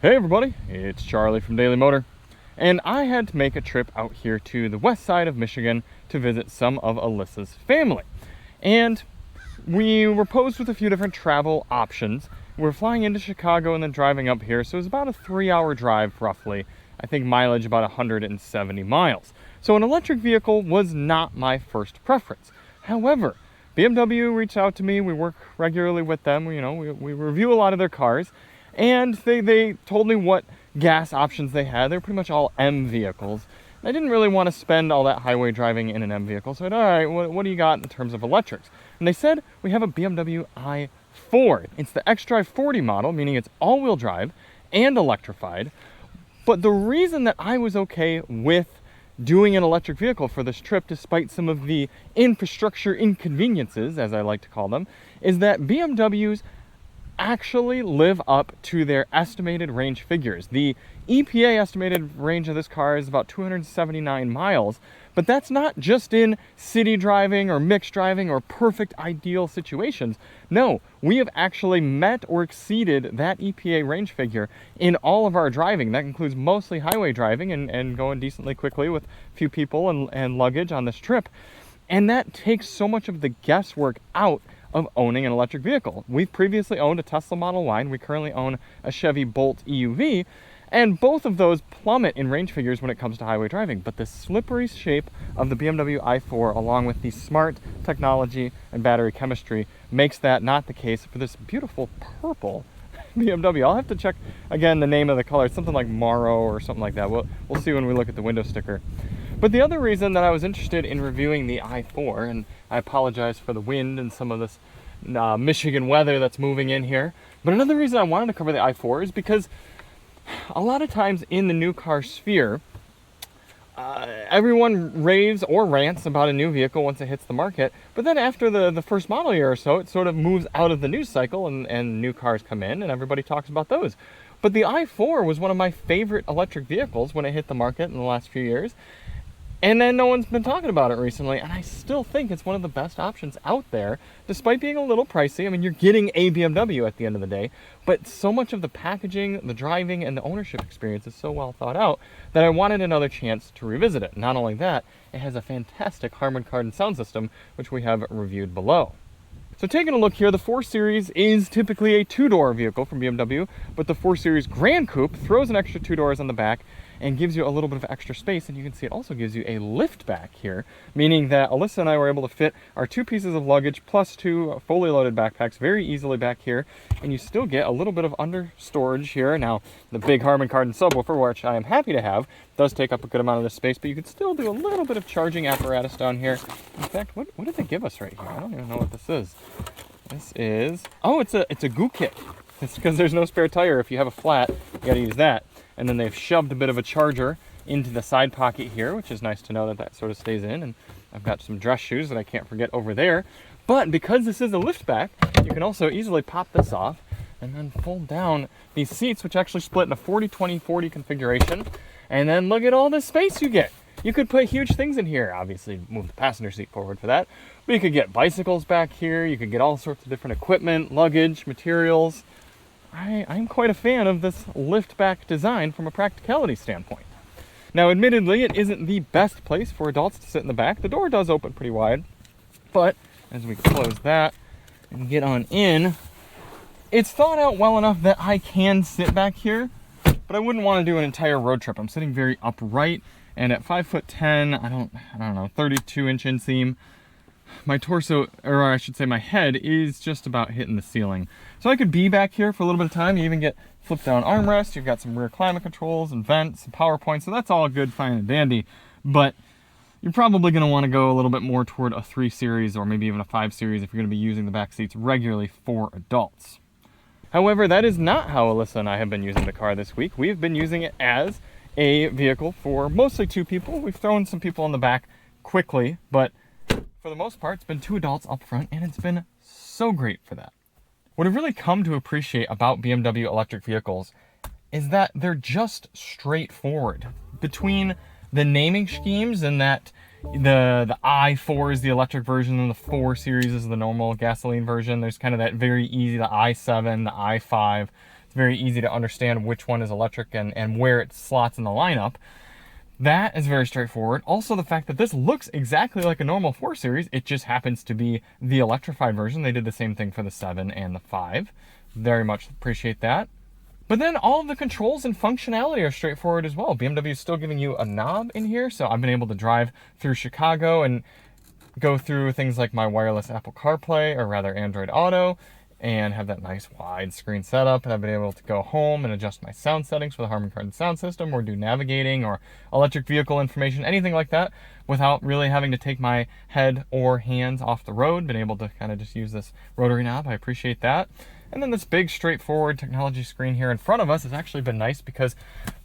Hey everybody, it's Charlie from Daily Motor, and I had to make a trip out here to the west side of Michigan to visit some of Alyssa's family. And we were posed with a few different travel options. We're flying into Chicago and then driving up here, so it was about a 3-hour drive roughly. I think mileage about 170 miles. So an electric vehicle was not my first preference. However, BMW reached out to me. We work regularly with them. We review a lot of their cars. And they told me what gas options they had. They're pretty much all M vehicles. I didn't really want to spend all that highway driving in an M vehicle. So I said, all right, what do you got in terms of electrics? And they said, we have a BMW i4. It's the xDrive40 model, meaning it's all-wheel drive and electrified. But the reason that I was okay with doing an electric vehicle for this trip, despite some of the infrastructure inconveniences, as I like to call them, is that BMWs actually live up to their estimated range figures. The EPA estimated range of this car is about 279 miles, but that's not just in city driving or mixed driving or perfect ideal situations. No, we have actually met or exceeded that EPA range figure in all of our driving. That includes mostly highway driving and going decently quickly with a few people and luggage on this trip. And that takes so much of the guesswork out of owning an electric vehicle. We've previously owned a Tesla Model Y, and we currently own a Chevy Bolt EUV, and both of those plummet in range figures when it comes to highway driving. But the slippery shape of the BMW i4, along with the smart technology and battery chemistry, makes that not the case for this beautiful purple BMW. I'll have to check again the name of the color. It's something like Morrow or something like that. We'll see when we look at the window sticker. But the other reason that I was interested in reviewing the i4, and I apologize for the wind and some of this Michigan weather that's moving in here, but another reason I wanted to cover the i4 is because a lot of times in the new car sphere, everyone raves or rants about a new vehicle once it hits the market, but then after the first model year or so, it sort of moves out of the news cycle and new cars come in and everybody talks about those. But the i4 was one of my favorite electric vehicles when it hit the market in the last few years. And then no one's been talking about it recently, and I still think it's one of the best options out there, despite being a little pricey. I mean, you're getting a BMW at the end of the day, but so much of the packaging, the driving, and the ownership experience is so well thought out that I wanted another chance to revisit it. Not only that, it has a fantastic Harman Kardon sound system, which we have reviewed below. So taking a look here, the 4 Series is typically a 2-door vehicle from BMW, but the 4 Series Grand Coupe throws an extra 2 doors on the back and gives you a little bit of extra space, and you can see it also gives you a lift back here, meaning that Alyssa and I were able to fit our 2 pieces of luggage plus 2 fully loaded backpacks very easily back here, and you still get a little bit of under storage here. Now, the big Harman Kardon subwoofer, which I am happy to have, does take up a good amount of this space, but you can still do a little bit of charging apparatus down here. In fact, what did they give us right here? I don't even know what this is. This is, oh, it's a goo kit. It's because there's no spare tire. If you have a flat, you gotta use that. And then they've shoved a bit of a charger into the side pocket here, which is nice to know that that sort of stays in. And I've got some dress shoes that I can't forget over there. But because this is a lift back, you can also easily pop this off and then fold down these seats, which actually split in a 40-20-40 configuration. And then look at all this space you get. You could put huge things in here. Obviously, move the passenger seat forward for that. But you could get bicycles back here. You could get all sorts of different equipment, luggage, materials. I'm quite a fan of this lift back design from a practicality standpoint. Now, admittedly, it isn't the best place for adults to sit in the back. The door does open pretty wide, but as we close that and get on in, it's thought out well enough that I can sit back here, but I wouldn't want to do an entire road trip. I'm sitting very upright, and at 5'10", I don't know, 32-inch inseam, my torso, or I should say my head, is just about hitting the ceiling. So I could be back here for a little bit of time. You even get flip down armrests. You've got some rear climate controls and vents and power points. So that's all good, fine and dandy. But you're probably going to want to go a little bit more toward a 3 Series or maybe even a 5 Series if you're going to be using the back seats regularly for adults. However, that is not how Alyssa and I have been using the car this week. We've been using it as a vehicle for mostly 2 people. We've thrown some people in the back quickly, but for the most part, it's been 2 adults up front, and it's been so great for that. What I've really come to appreciate about BMW electric vehicles is that they're just straightforward. Between the naming schemes and that the i4 is the electric version and the 4 Series is the normal gasoline version, there's kind of that very easy, the i7, the i5. It's very easy to understand which one is electric and where it slots in the lineup. That is very straightforward. Also, the fact that this looks exactly like a normal 4 Series, it just happens to be the electrified version. They did the same thing for the 7 and the 5. Very much appreciate that. But then all of the controls and functionality are straightforward as well. BMW is still giving you a knob in here, so I've been able to drive through Chicago and go through things like my wireless Apple CarPlay, or rather Android Auto, and have that nice wide screen setup. And I've been able to go home and adjust my sound settings for the Harman Kardon sound system, or do navigating or electric vehicle information, anything like that, without really having to take my head or hands off the road. Been able to kind of just use this rotary knob. I appreciate that. And then this big straightforward technology screen here in front of us has actually been nice, because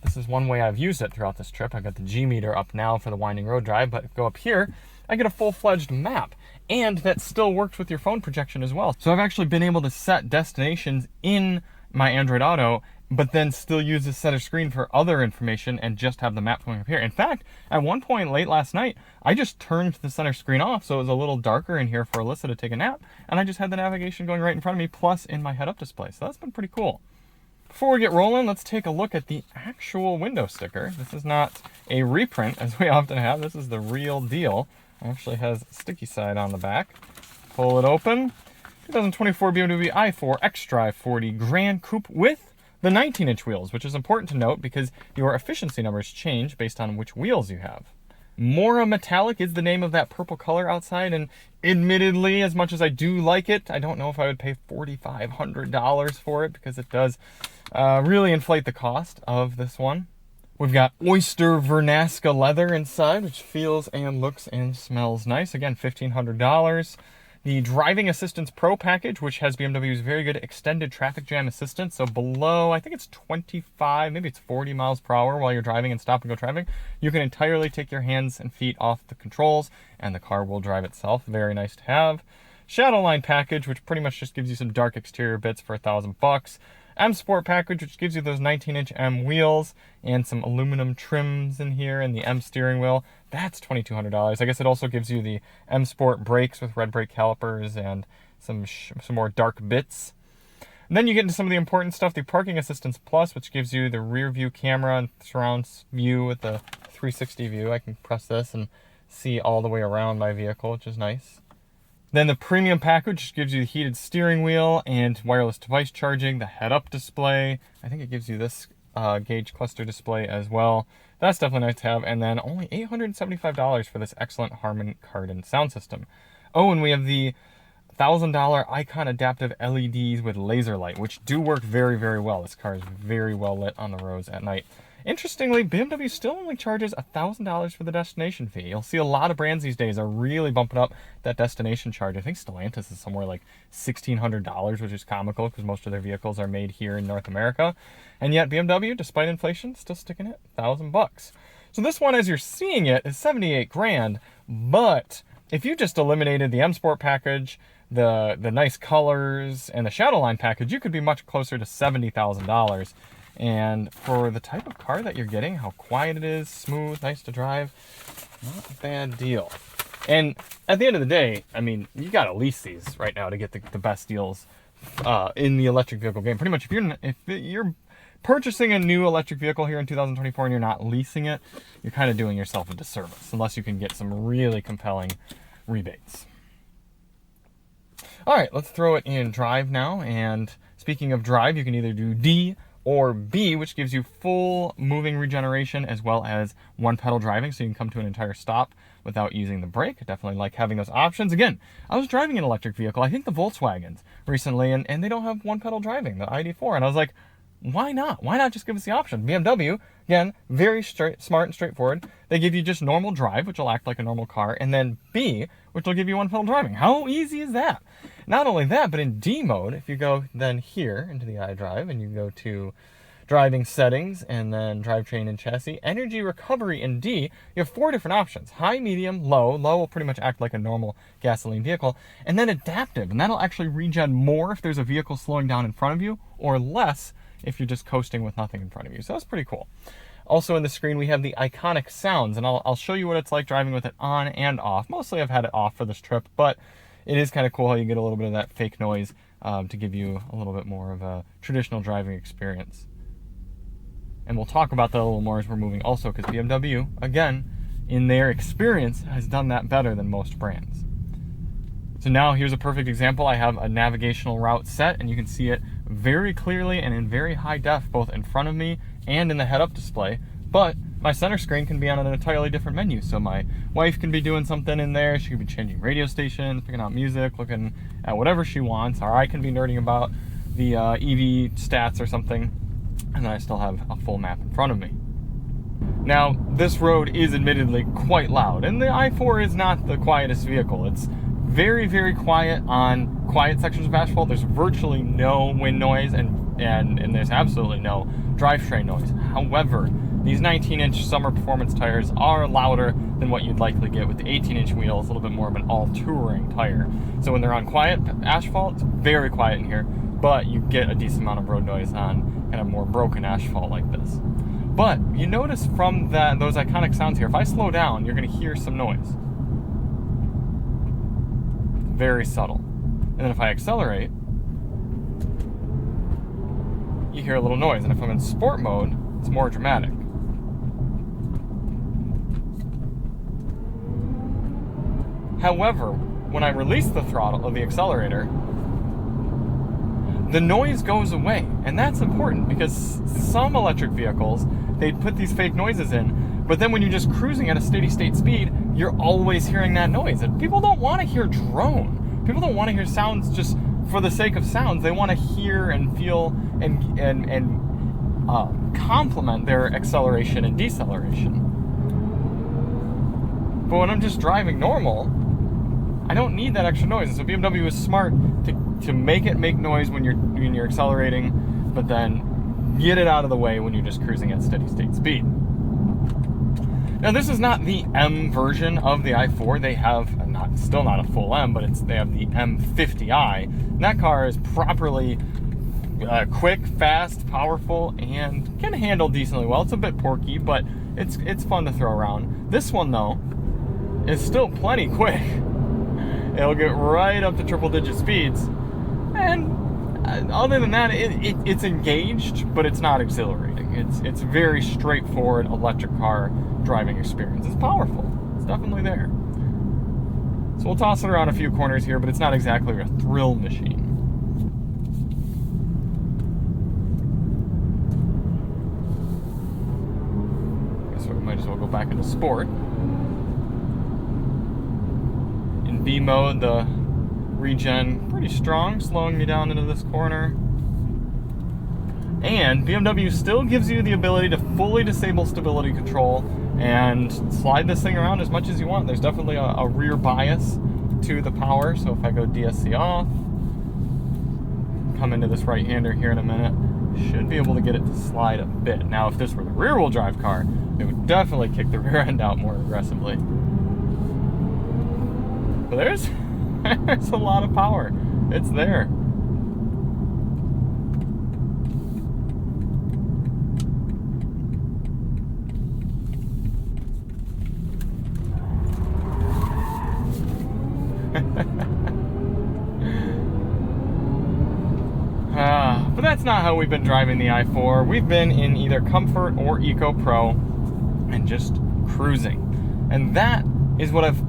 this is one way I've used it throughout this trip. I've got the G meter up now for the winding road drive, but if I go up here, I get a full-fledged map, and that still works with your phone projection as well. So I've actually been able to set destinations in my Android Auto, but then still use the center screen for other information and just have the map going up here. In fact, at one point late last night, I just turned the center screen off so it was a little darker in here for Alyssa to take a nap, and I just had the navigation going right in front of me, plus in my head-up display. So that's been pretty cool. Before we get rolling, let's take a look at the actual window sticker. This is not a reprint, as we often have. This is the real deal. It actually has a sticky side on the back. Pull it open. 2024 BMW i4 xDrive40 Grand Coupe with the 19-inch wheels, which is important to note because your efficiency numbers change based on which wheels you have. Mora Metallic is the name of that purple color outside, and admittedly, as much as I do like it, I don't know if I would pay $4,500 for it, because it does really inflate the cost of this one. We've got Oyster Vernasca leather inside, which feels and looks and smells nice. Again, $1,500. The Driving Assistance Pro package, which has BMW's very good extended traffic jam assistance. So below, I think it's 25, maybe it's 40 miles per hour while you're driving in stop and go traffic, you can entirely take your hands and feet off the controls, and the car will drive itself. Very nice to have. Shadowline package, which pretty much just gives you some dark exterior bits for $1,000. M Sport package, which gives you those 19-inch M wheels and some aluminum trims in here, and the M steering wheel. That's $2,200. I guess it also gives you the M Sport brakes with red brake calipers and some more dark bits. And then you get into some of the important stuff, the Parking Assistance Plus, which gives you the rear view camera and surround view with the 360 view. I can press this and see all the way around my vehicle, which is nice. Then the Premium package, which gives you the heated steering wheel and wireless device charging, the head-up display. I think it gives you this gauge cluster display as well. That's definitely nice to have. And then only $875 for this excellent Harman Kardon sound system. Oh, and we have the $1,000 Icon adaptive LEDs with laser light, which do work very, very well. This car is very well lit on the roads at night. Interestingly, BMW still only charges $1,000 for the destination fee. You'll see a lot of brands these days are really bumping up that destination charge. I think Stellantis is somewhere like $1,600, which is comical because most of their vehicles are made here in North America. And yet BMW, despite inflation, still sticking it $1,000. So this one, as you're seeing it, is 78 grand. But if you just eliminated the M Sport package, the nice colors, and the Shadowline package, you could be much closer to $70,000. And for the type of car that you're getting, how quiet it is, smooth, nice to drive, not a bad deal. And at the end of the day, I mean, you got to lease these right now to get the best deals in the electric vehicle game. Pretty much, if you're purchasing a new electric vehicle here in 2024 and you're not leasing it, you're kind of doing yourself a disservice, unless you can get some really compelling rebates. All right, let's throw it in drive now. And speaking of drive, you can either do D or B, which gives you full moving regeneration as well as one pedal driving, so you can come to an entire stop without using the brake. I definitely like having those options. Again, I was driving an electric vehicle, I think the Volkswagens recently, and they don't have one pedal driving, the ID4, and I was like, why not? Why not just give us the option? BMW, again, very smart and straightforward. They give you just normal drive, which will act like a normal car, and then B, which will give you one pedal driving. How easy is that? Not only that, but in D mode, if you go then here into the iDrive and you go to driving settings and then drivetrain and chassis, energy recovery in D, you have 4 different options: high, medium, low. Low will pretty much act like a normal gasoline vehicle, and then adaptive, and that'll actually regen more if there's a vehicle slowing down in front of you, or less if you're just coasting with nothing in front of you. So that's pretty cool. Also in the screen, we have the iconic sounds, and I'll show you what it's like driving with it on and off. Mostly I've had it off for this trip, but it is kind of cool how you get a little bit of that fake noise to give you a little bit more of a traditional driving experience. And we'll talk about that a little more as we're moving also, because BMW, again, in their experience, has done that better than most brands. So now here's a perfect example. I have a navigational route set, and you can see it very clearly and in very high def, both in front of me and in the head-up display. But my center screen can be on an entirely different menu. So my wife can be doing something in there. She could be changing radio stations, picking out music, looking at whatever she wants. Or I can be nerding about the EV stats or something. And then I still have a full map in front of me. Now, this road is admittedly quite loud, and the i4 is not the quietest vehicle. It's very, very quiet on quiet sections of asphalt. There's virtually no wind noise, and there's absolutely no drivetrain noise. However, these 19-inch summer performance tires are louder than what you'd likely get with the 18-inch wheels, a little bit more of an all-touring tire. So when they're on quiet asphalt, it's very quiet in here, but you get a decent amount of road noise on kind of more broken asphalt like this. But you notice from those iconic sounds here, if I slow down, you're going to hear some noise. Very subtle. And then if I accelerate, you hear a little noise. And if I'm in sport mode, it's more dramatic. However, when I release the throttle of the accelerator, the noise goes away. And that's important because some electric vehicles, they put these fake noises in, but then when you're just cruising at a steady state speed, you're always hearing that noise. And people don't want to hear drone. People don't want to hear sounds just for the sake of sounds. They want to hear and feel and complement their acceleration and deceleration. But when I'm just driving normal, I don't need that extra noise. And so BMW is smart to make it make noise when you're accelerating, but then get it out of the way when you're just cruising at steady state speed. Now, this is not the M version of the i4. They have still not a full M, but they have the M50i. And that car is properly quick, fast, powerful, and can handle decently well. It's a bit porky, but it's fun to throw around. This one, though, is still plenty quick. It'll get right up to triple-digit speeds, and other than that, it's engaged, but it's not exhilarating. It's very straightforward electric car driving experience. It's powerful. It's definitely there. So we'll toss it around a few corners here, but it's not exactly a thrill machine. So we might as well go back into sport. In B mode, the regen pretty strong, slowing me down into this corner. And BMW still gives you the ability to fully disable stability control and slide this thing around as much as you want. There's definitely a rear bias to the power, so if I go DSC off, come into this right-hander here in a minute, should be able to get it to slide a bit. Now, if this were the rear-wheel drive car, it would definitely kick the rear end out more aggressively. But there's a lot of power. It's there. But that's not how we've been driving the i4. We've been in either Comfort or Eco Pro and just cruising. And that is what I've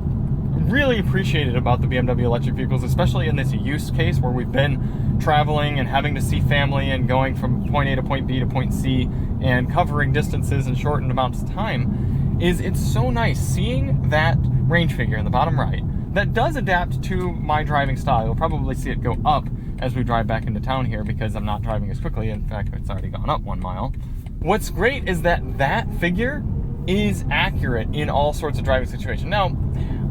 really appreciated about the BMW electric vehicles, especially in this use case where we've been traveling and having to see family and going from point A to point B to point C and covering distances in shortened amounts of time, is it's so nice seeing that range figure in the bottom right that does adapt to my driving style. You'll probably see it go up as we drive back into town here because I'm not driving as quickly. In fact, it's already gone up 1 mile. What's great is that figure is accurate in all sorts of driving situations. Now,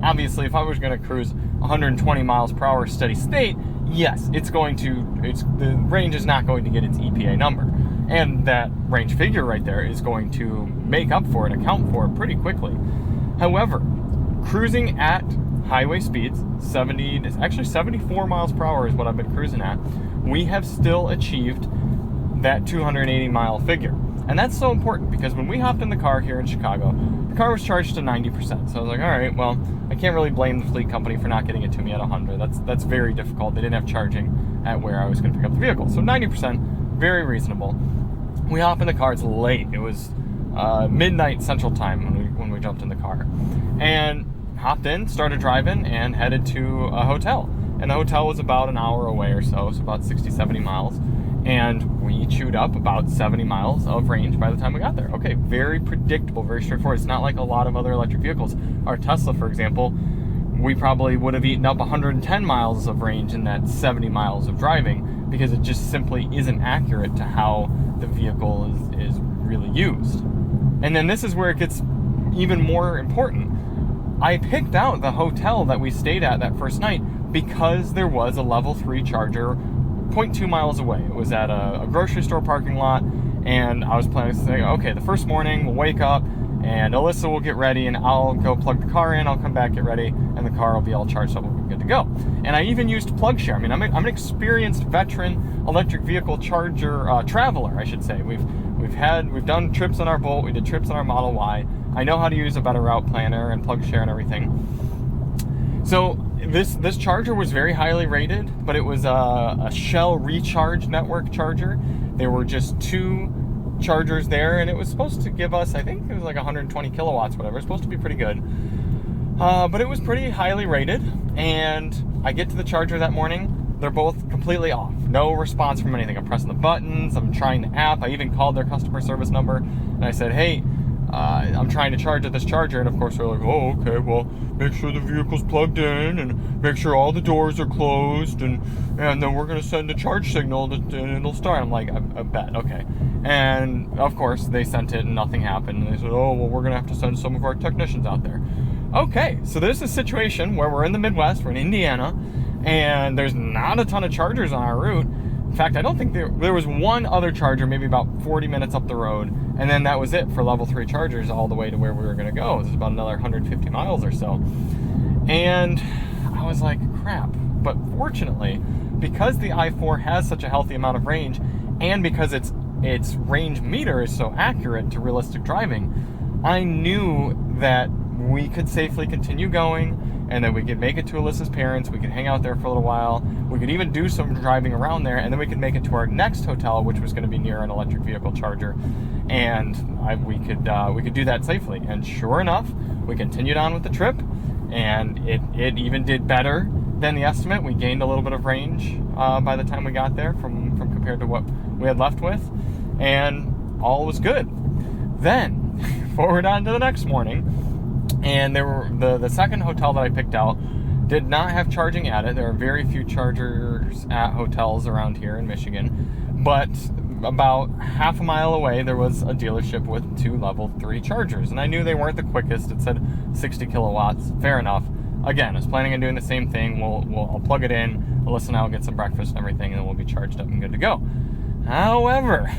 obviously, if I was going to cruise 120 miles per hour steady state, yes, the range is not going to get its EPA number. And that range figure right there is going to make up for it, account for it pretty quickly. However, cruising at highway speeds, 74 miles per hour is what I've been cruising at, we have still achieved that 280 mile figure. And that's so important because when we hopped in the car here in Chicago, the car was charged to 90%. So I was like, all right, well, I can't really blame the fleet company for not getting it to me at 100. That's very difficult. They didn't have charging at where I was going to pick up the vehicle. So 90%, very reasonable. We hop in the car. It's late. It was midnight Central Time when we jumped in the car. And hopped in, started driving, and headed to a hotel. And the hotel was about an hour away or so about 60, 70 miles. And we chewed up about 70 miles of range by the time we got there. Okay, very predictable, very straightforward. It's not like a lot of other electric vehicles. Our Tesla, for example, we probably would have eaten up 110 miles of range in that 70 miles of driving because it just simply isn't accurate to how the vehicle is really used. And then this is where it gets even more important. I picked out the hotel that we stayed at that first night because there was a level 3 charger 0.2 miles away. It was at a grocery store parking lot, and I was planning to say, okay, the first morning we'll wake up and Alyssa will get ready and I'll go plug the car in, I'll come back, get ready, and the car will be all charged up, we'll be good to go. And I even used PlugShare. I mean, I'm an experienced veteran electric vehicle charger traveler, I should say. We've done trips on our Bolt, we did trips on our Model Y. I know how to use a better route planner and PlugShare and everything. So this charger was very highly rated, but it was a Shell Recharge Network charger. There were just 2 chargers there, and it was supposed to give us, I think it was like 120 kilowatts, whatever. It's supposed to be pretty good. But it was pretty highly rated, and I get to the charger that morning, they're both completely off. No response from anything. I'm pressing the buttons, I'm trying the app. I even called their customer service number, and I said, hey, I'm trying to charge at this charger, and of course they're like, oh, okay, well, make sure the vehicle's plugged in, and make sure all the doors are closed, and then we're going to send a charge signal, and it'll start. I'm like, I bet, okay. And of course, they sent it, and nothing happened, and they said, oh, well, we're going to have to send some of our technicians out there. Okay, so there's a situation where we're in the Midwest, we're in Indiana, and there's not a ton of chargers on our route. In fact, I don't think there was one other charger, maybe about 40 minutes up the road, and then that was it for level 3 chargers all the way to where we were going to go. It was about another 150 miles or so. And I was like, crap. But fortunately, because the i4 has such a healthy amount of range, and because its range meter is so accurate to realistic driving, I knew that we could safely continue going, and then we could make it to Alyssa's parents, we could hang out there for a little while, we could even do some driving around there, and then we could make it to our next hotel, which was going to be near an electric vehicle charger, and we could do that safely. And sure enough, we continued on with the trip, and it even did better than the estimate. We gained a little bit of range by the time we got there from compared to what we had left with, and all was good. Then, forward on to the next morning, and there were the second hotel that I picked out did not have charging at it. There are very few chargers at hotels around here in Michigan, but about half a mile away there was a dealership with 2 level 3 chargers, and I knew they weren't the quickest. It said 60 kilowatts. Fair enough. Again, I was planning on doing the same thing. I'll plug it in, Alyssa and I will get some breakfast and everything, and then we'll be charged up and good to go. However,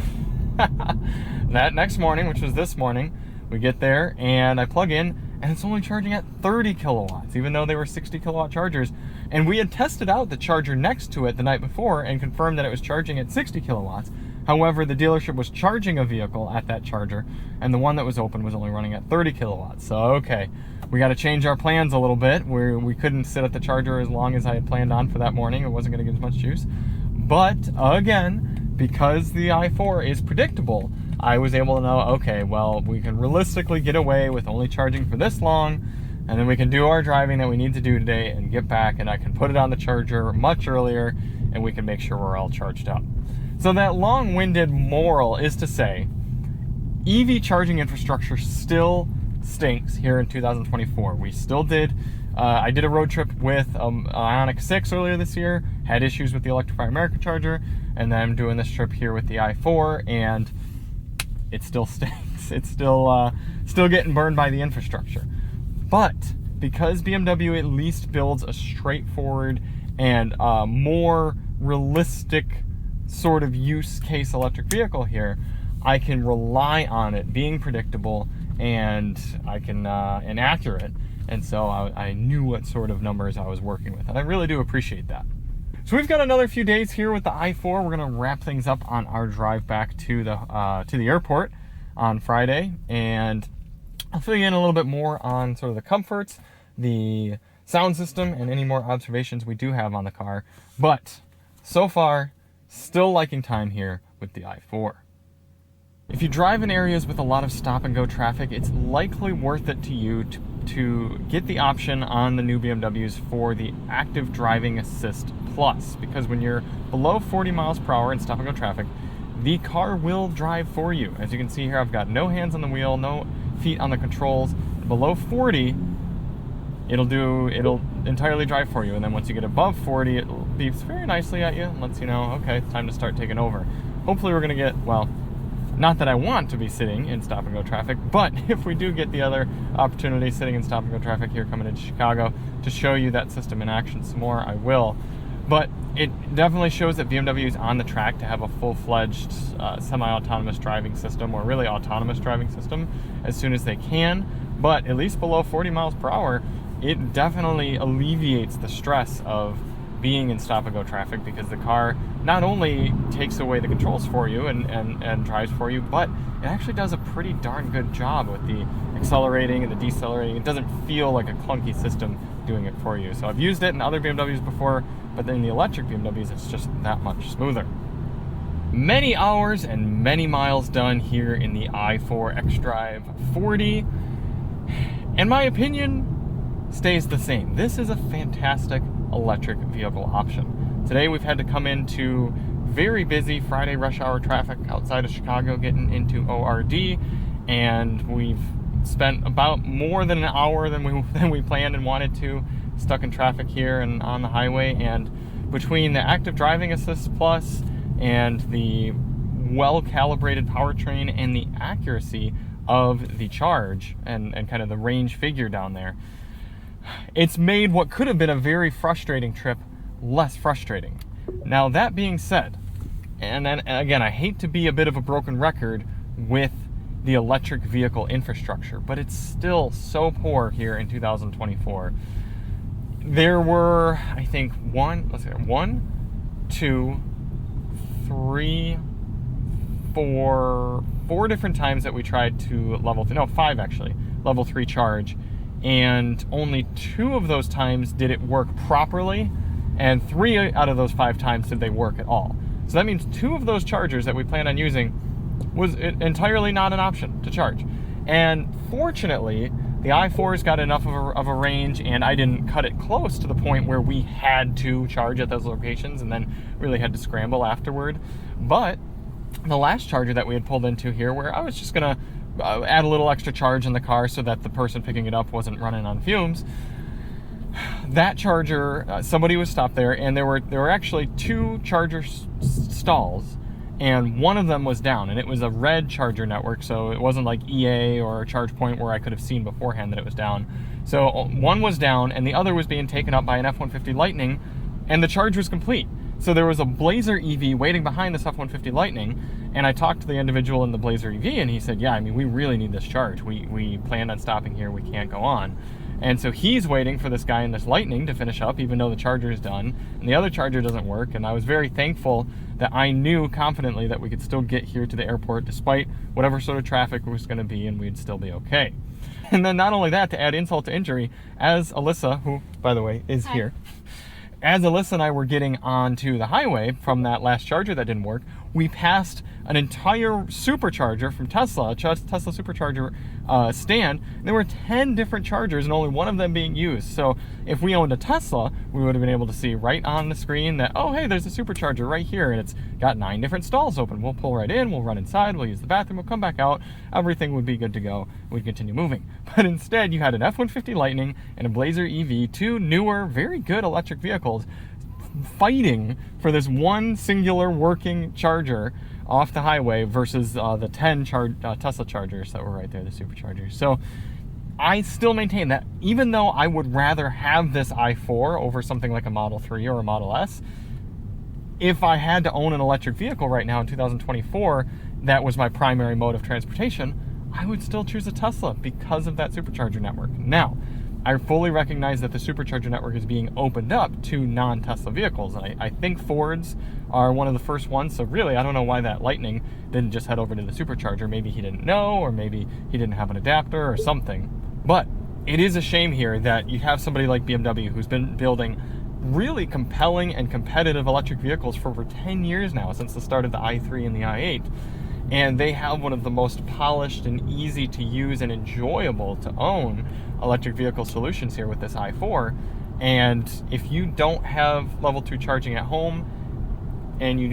that next morning, which was this morning, we get there and I plug in, and it's only charging at 30 kilowatts, even though they were 60 kilowatt chargers. And we had tested out the charger next to it the night before and confirmed that it was charging at 60 kilowatts. However, the dealership was charging a vehicle at that charger, and the one that was open was only running at 30 kilowatts. So, okay, we got to change our plans a little bit. We couldn't sit at the charger as long as I had planned on for that morning. It wasn't going to get as much juice. But, again, because the i4 is predictable, I was able to know, okay, well, we can realistically get away with only charging for this long, and then we can do our driving that we need to do today and get back, and I can put it on the charger much earlier, and we can make sure we're all charged up. So that long-winded moral is to say, EV charging infrastructure still stinks here in 2024. We still did. I did a road trip with Ioniq 6 earlier this year, had issues with the Electrify America charger, and then I'm doing this trip here with the i4, and it still stinks. It's still getting burned by the infrastructure. But because BMW at least builds a straightforward and more realistic sort of use case electric vehicle here, I can rely on it being predictable and and accurate. And so I knew what sort of numbers I was working with, and I really do appreciate that. So we've got another few days here with the i4. We're gonna wrap things up on our drive back to the airport. on Friday, and I'll fill you in a little bit more on sort of the comforts, the sound system, and any more observations we do have on the car. But so far, still liking time here with the i4. If you drive in areas with a lot of stop and go traffic, it's likely worth it to you to get the option on the new BMWs for the Active Driving Assist Plus, because when you're below 40 miles per hour in stop and go traffic, the car will drive for you. As you can see here, I've got no hands on the wheel, no feet on the controls. Below 40, it'll entirely drive for you, and then once you get above 40, it beeps very nicely at you and lets you know, okay, it's time to start taking over. Hopefully we're gonna get, well, not that I want to be sitting in stop and go traffic, but if we do get the other opportunity sitting in stop and go traffic here coming into Chicago to show you that system in action some more, I will. But it definitely shows that BMW is on the track to have a full-fledged semi-autonomous driving system, or really autonomous driving system, as soon as they can. But at least below 40 miles per hour, it definitely alleviates the stress of being in stop and go traffic, because the car not only takes away the controls for you and drives for you, but it actually does a pretty darn good job with the accelerating and the decelerating. It doesn't feel like a clunky system doing it for you. So I've used it in other BMWs before, but in the electric BMWs, it's just that much smoother. Many hours and many miles done here in the i4 xDrive40, and my opinion stays the same. This is a fantastic electric vehicle option. Today we've had to come into very busy Friday rush hour traffic outside of Chicago getting into ORD, and we've spent about more than an hour than we planned and wanted to stuck in traffic here and on the highway. And between the Active Driving Assist Plus and the well-calibrated powertrain and the accuracy of the charge and kind of the range figure down there, it's made what could have been a very frustrating trip less frustrating. Now, that being said, and then again, I hate to be a bit of a broken record with the electric vehicle infrastructure, but it's still so poor here in 2024. There were, I think, one, four different times that we tried to five actually, level 3 charge, and only 2 of those times did it work properly, and 3 out of those 5 times did they work at all. So that means 2 of those chargers that we planned on using was entirely not an option to charge. And fortunately, the i4's got enough of a range, and I didn't cut it close to the point where we had to charge at those locations and then really had to scramble afterward. But the last charger that we had pulled into here, where I was just gonna add a little extra charge in the car so that the person picking it up wasn't running on fumes, that charger, somebody was stopped there, and there were actually 2 charger stalls, and one of them was down, and it was a red charger network, so it wasn't like EA or ChargePoint where I could have seen beforehand that it was down. So one was down, and the other was being taken up by an F-150 Lightning, and the charge was complete. So there was a Blazer EV waiting behind this F-150 Lightning, and I talked to the individual in the Blazer EV, and he said, yeah, I mean, we really need this charge. We planned on stopping here. We can't go on. And so he's waiting for this guy in this Lightning to finish up, even though the charger is done, and the other charger doesn't work. And I was very thankful that I knew confidently that we could still get here to the airport despite whatever sort of traffic was going to be, and we'd still be okay. And then not only that, to add insult to injury, as Alyssa, who, by the way, is here, as Alyssa and I were getting onto the highway from that last charger that didn't work, we passed an entire supercharger from Tesla, Tesla supercharger stand. And there were 10 different chargers and only one of them being used. So if we owned a Tesla, we would have been able to see right on the screen that, oh, hey, there's a supercharger right here, and it's got 9 different stalls open. We'll pull right in, we'll run inside, we'll use the bathroom, we'll come back out, everything would be good to go. We'd continue moving. But instead, you had an F-150 Lightning and a Blazer EV, 2 newer, very good electric vehicles, fighting for this one singular working charger off the highway versus the 10 Tesla chargers that were right there, the superchargers. So I still maintain that even though I would rather have this i4 over something like a Model 3 or a Model S, if I had to own an electric vehicle right now in 2024, that was my primary mode of transportation, I would still choose a Tesla because of that supercharger network. Now, I fully recognize that the supercharger network is being opened up to non-Tesla vehicles, and I think Fords are one of the first ones. So really, I don't know why that Lightning didn't just head over to the supercharger. Maybe he didn't know, or maybe he didn't have an adapter or something. But it is a shame here that you have somebody like BMW who's been building really compelling and competitive electric vehicles for over 10 years now, since the start of the i3 and the i8. And they have one of the most polished and easy to use and enjoyable to own electric vehicle solutions here with this i4. And if you don't have level 2 charging at home, and you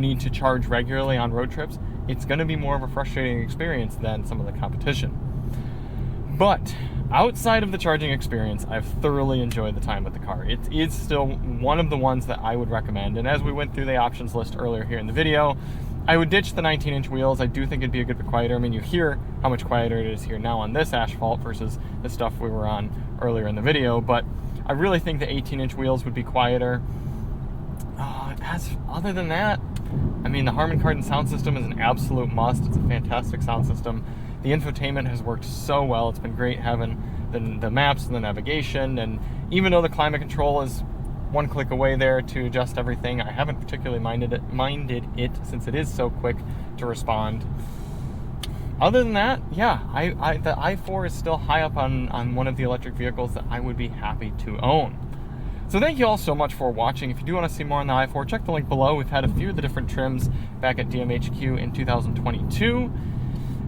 need to charge regularly on road trips, it's going to be more of a frustrating experience than some of the competition. But outside of the charging experience, I've thoroughly enjoyed the time with the car. It is still one of the ones that I would recommend. And as we went through the options list earlier here in the video, I would ditch the 19-inch wheels. I do think it'd be a good bit quieter. I mean, you hear how much quieter it is here now on this asphalt versus the stuff we were on earlier in the video, but I really think the 18-inch wheels would be quieter. Other than that, I mean, the Harman Kardon sound system is an absolute must. It's a fantastic sound system. The infotainment has worked so well. It's been great having the maps and the navigation, and even though the climate control is one click away there to adjust everything, I haven't particularly minded it since it is so quick to respond. Other than that, yeah, the i4 is still high up on one of the electric vehicles that I would be happy to own. So thank you all so much for watching. If you do want to see more on the i4, check the link below. We've had a few of the different trims back at DMHQ in 2022.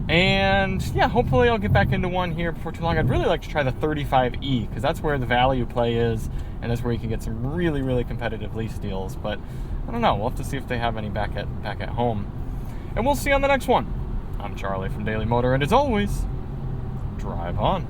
And yeah, hopefully I'll get back into one here before too long. I'd really like to try the 35E, because that's where the value play is, and that's where you can get some really, really competitive lease deals. But I don't know, we'll have to see if they have any back at home. And we'll see you on the next one. I'm Charlie from Daily Motor, and as always, drive on.